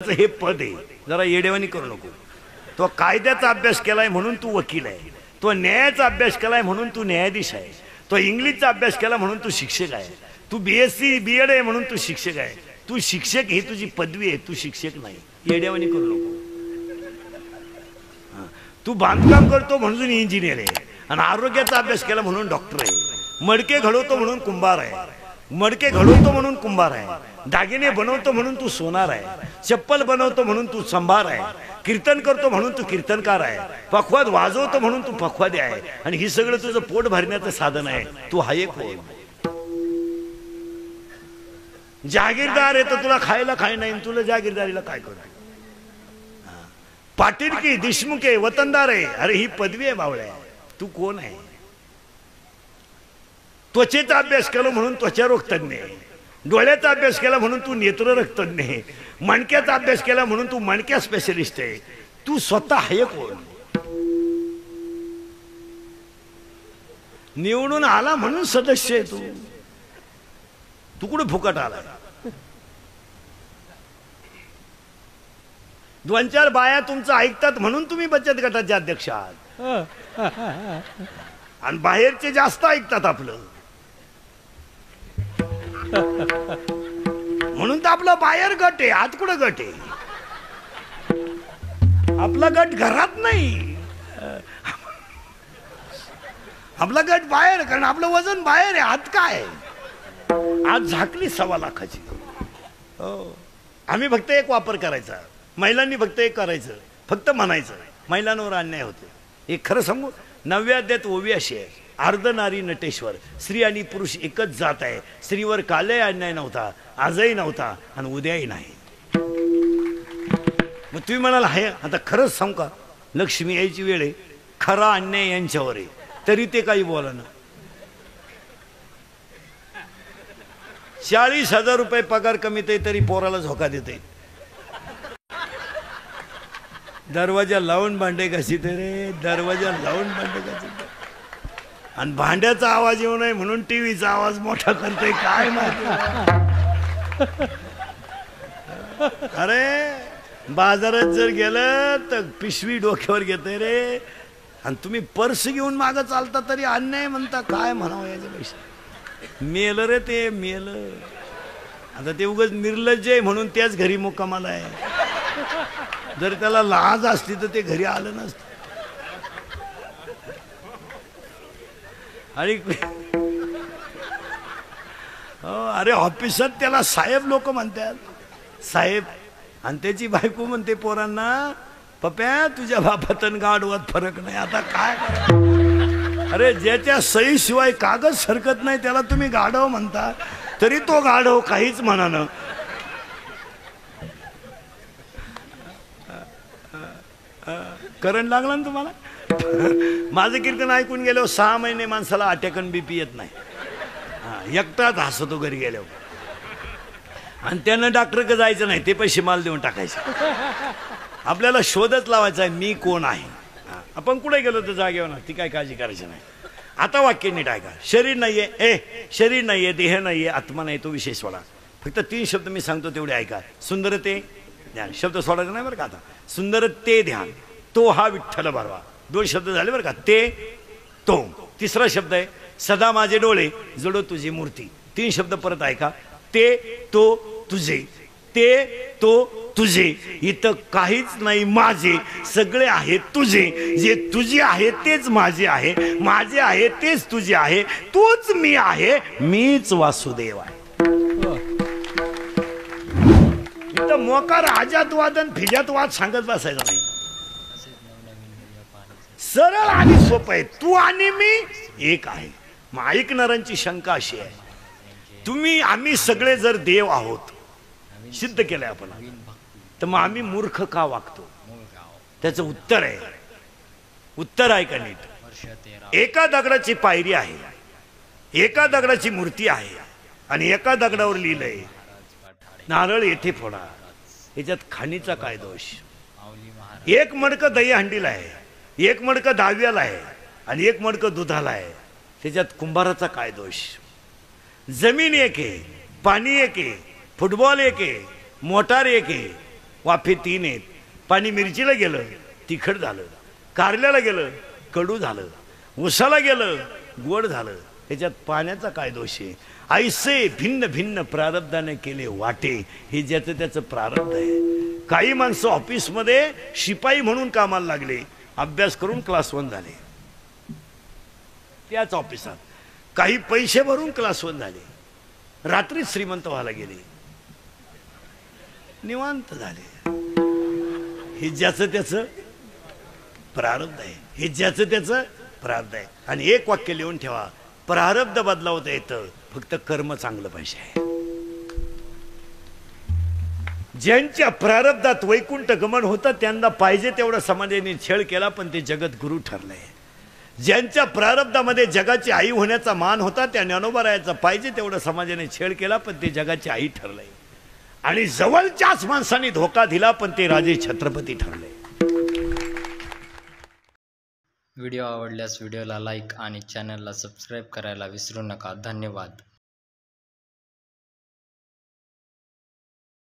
हे पद आहे, जरा येडेवानी करू नको. तो कायद्याचा अभ्यास केलाय म्हणून तू वकील आहे, तो न्यायाचा अभ्यास केलाय म्हणून तू न्यायाधीश आहे, तो इंग्लिशचा अभ्यास केला म्हणून तू शिक्षक आहे, तू BSc BEd आहे म्हणून तू शिक्षक आहे. तू शिक्षक ही तुझी पदवी आहे, तू शिक्षक नाही. येडेवानी करू नको. तू बांधकाम करतो म्हणून इंजिनियर आहे आणि आरोग्याचा अभ्यास केला म्हणून डॉक्टर आहे. मडके घडवतो म्हणून कुंभार आहे, मडके घडवतो म्हणून कुंभार आहे, दागिने बनवतो म्हणून तू सोनार आहे, चप्पल बनवतो म्हणून तू संभार आहे, कीर्तन करतो म्हणून तू कीर्तनकार आहे, पखवाद वाजवतो म्हणून तू पखवादी आहे. आणि ही सगळं तुझं पोट भरण्याचं साधन आहे. तू हा एक कोण जागीरदार आहे तर तुला खायला खाय नाही, तुला जागीरदारीला काय करतो. पाटील की देशमुख आहे, वतनदार आहे. अरे ही पदवी आहे बावळ्या. तू कोण आहे? त्वचेचा अभ्यास केला म्हणून त्वचारोग तज्ञ आहे, डोळ्याचा अभ्यास केला म्हणून तू नेत्ररोग तज्ञ आहे, मणक्याचा अभ्यास केला म्हणून तू मणक्या स्पेशलिस्ट आहे. तू स्वतः आहे कोण? निवडून आला म्हणून सदस्य आहे तू. तू कुठे फुकट आला? 2-4 बाया तुमचं ऐकतात म्हणून तुम्ही बचत गटाचे अध्यक्ष आहात आणि बाहेरचे जास्त ऐकतात आपलं म्हणून तर आपला बाहेर गट आहे. आत कुठं गट आहे? आपला गट घरात नाही, आपला गट बाहेर, कारण आपलं वजन बाहेर आहे. आत काय? आज झाकली 1.25 लाखाची. हो, आम्ही फक्त एक वापर करायचा, महिलांनी फक्त एक करायचं, फक्त म्हणायचं महिलांवर अन्याय होते. हे खरं सांगू, 9व्या अध्यायात ओवी अशी आहे, अर्धनारी नटेश्वर, स्त्री आणि पुरुष एकच जात आहे. स्त्रीवर कालही अन्याय नव्हता, आजही नव्हता आणि उद्याही नाही. मग तुम्ही म्हणाल आहे, आता खरंच सांगू का, लक्ष्मी यायची वेळ आहे, खरा अन्याय यांच्यावर आहे, तरी ते काही बोला ना. 40,000 रुपये पगार कमीत आहे तरी पोराला झोका देते. दरवाजा लावून भांडे घासीते रे, दरवाजा लावून भांडे घासीते. आणि भांड्याचा आवाज येऊ नये म्हणून टीव्हीचा आवाज मोठा करते. काय माहिती? अरे बाजारात जर गेलं तर पिशवी डोक्यावर घेते रे, आणि तुम्ही पर्स घेऊन मागं चालता तरी अन्याय म्हणता. काय म्हणावं याच्यापेक्षा? मेल रे ते, मेल. आता ते उगाच निर्लज्ज आहे म्हणून त्याच घरी मुक्कामाला आहे. जर त्याला लाज असती तर ते घरी आलं नसतं. आणि अरे ऑफिसात त्याला साहेब लोक म्हणतात, साहेब. आणि त्याची बायको म्हणते पोरांना, पप्या तुझ्या बापात गाढवात फरक नाही. आता काय करा? अरे ज्याच्या सही शिवाय कागद सरकत नाही त्याला तुम्ही गाढव म्हणता, तरी तो गाढव काहीच म्हणानं. करंट लागला ना तुम्हाला? माझं कीर्तन ऐकून गेलो 6 महिने माणसाला अटॅक आणि BP येत नाही. एकटाच हसतो घरी गेल्यावर. आणि त्यानं डॉक्टरकडे जायचं नाही, ते पैसे माल देऊन टाकायचे. आपल्याला शोधच लावायचा आहे मी कोण आहे. आपण कुठे गेलो तर जागेवर ना, ती काय काळजी करायची नाही. आता वाक्य नीट ऐका. शरीर नाहीये, शरीर नाहीये, देह नाहीये, आत्मा नाही, तो विषय सोडा. फक्त 3 शब्द मी सांगतो तेवढे ऐका. सुंदरते ध्यान, शब्द सोडायचा नाही बरं का. आता सुंदरते ध्यान, तो हा विठ्ठल भरवा. 2 शब्द झाले बरं का. ते तो. 3रा शब्द आहे सदा माझे डोळे जडो तुझी मूर्ती. 3 शब्द परत ऐका. ते तो तुझे, ते तो तुझे. इथं काहीच नाही माझे, सगळे आहे तुझे. जे तुझे आहे तेच माझे आहे, माझे आहे तेच तुझे आहे, तूच मी आहे, मीच वासुदेव आहे. इथं मोकार आजात वाद आणि फिजात वाद सांगत बसायचा नाही. सरळ आणि सोपं आहे. तू आणि मी एक आहे. मग ऐकणाऱ्यांची शंका अशी आहे, तुम्ही आम्ही सगळे जर देव आहोत, सिद्ध केलंय आपण, तर मग आम्ही मूर्ख का वागतो? त्याचं उत्तर आहे, उत्तर आहे का नीट. एका दगडाची पायरी आहे, एका दगडाची मूर्ती आहे, आणि एका दगडावर लिहिलंय नारळ येथे फोडा. याच्यात खाणीचा काय दोष? एक मडकं दही हंडीला आहे, एक मडकं दहाव्याला आहे, आणि एक मडकं दुधाला आहे. त्याच्यात कुंभाराचा काय दोष? जमीन एक आहे, पाणी एक आहे, फुटबॉल एक आहे, मोटार एक आहे, वाफे 3 आहेत. पाणी मिरचीला गेलं तिखट झालं, कारल्याला गेलं कडू झालं, उसाला गेलं गोड झालं. त्याच्यात पाण्याचा काय दोष आहे? ऐसे भिन्न भिन्न प्रारब्धाने केले वाटे, हे ज्याचं त्याचं प्रारब्ध आहे. काही माणसं ऑफिसमध्ये शिपाई म्हणून कामाला लागले, अभ्यास करून क्लास 1 झाले त्याच ऑफिसात. काही पैसे भरून क्लास 1 झाले, रात्री श्रीमंत व्हायला गेले, निवांत झाले. हे ज्याचं त्याचं प्रारब्ध आहे, हे ज्याचं त्याचं प्रारब्ध आहे. आणि एक वाक्य लिहून ठेवा, प्रारब्ध बदलावता येतं, फक्त कर्म चांगलं पाहिजे. ज्यांच्या प्रारब्धात वैकुंठ गमन होतं त्यांना पाहिजे तेवढा समाजाने छळ केला, पण ते जगद्गुरू ठरले. ज्यांच्या प्रारब्धामध्ये जगाची आई होण्याचा मान होता त्या ज्ञानोबारायाचा पाहिजे तेवढा समाजाने छळ केला, पण ते जगाची आई ठरले. आणि जवळच्याच माणसाने धोका दिला, पण ते राजे छत्रपती ठरले. व्हिडिओ आवडल्यास व्हिडिओला लाईक आणि चॅनलला सबस्क्राईब करायला विसरू नका. धन्यवाद.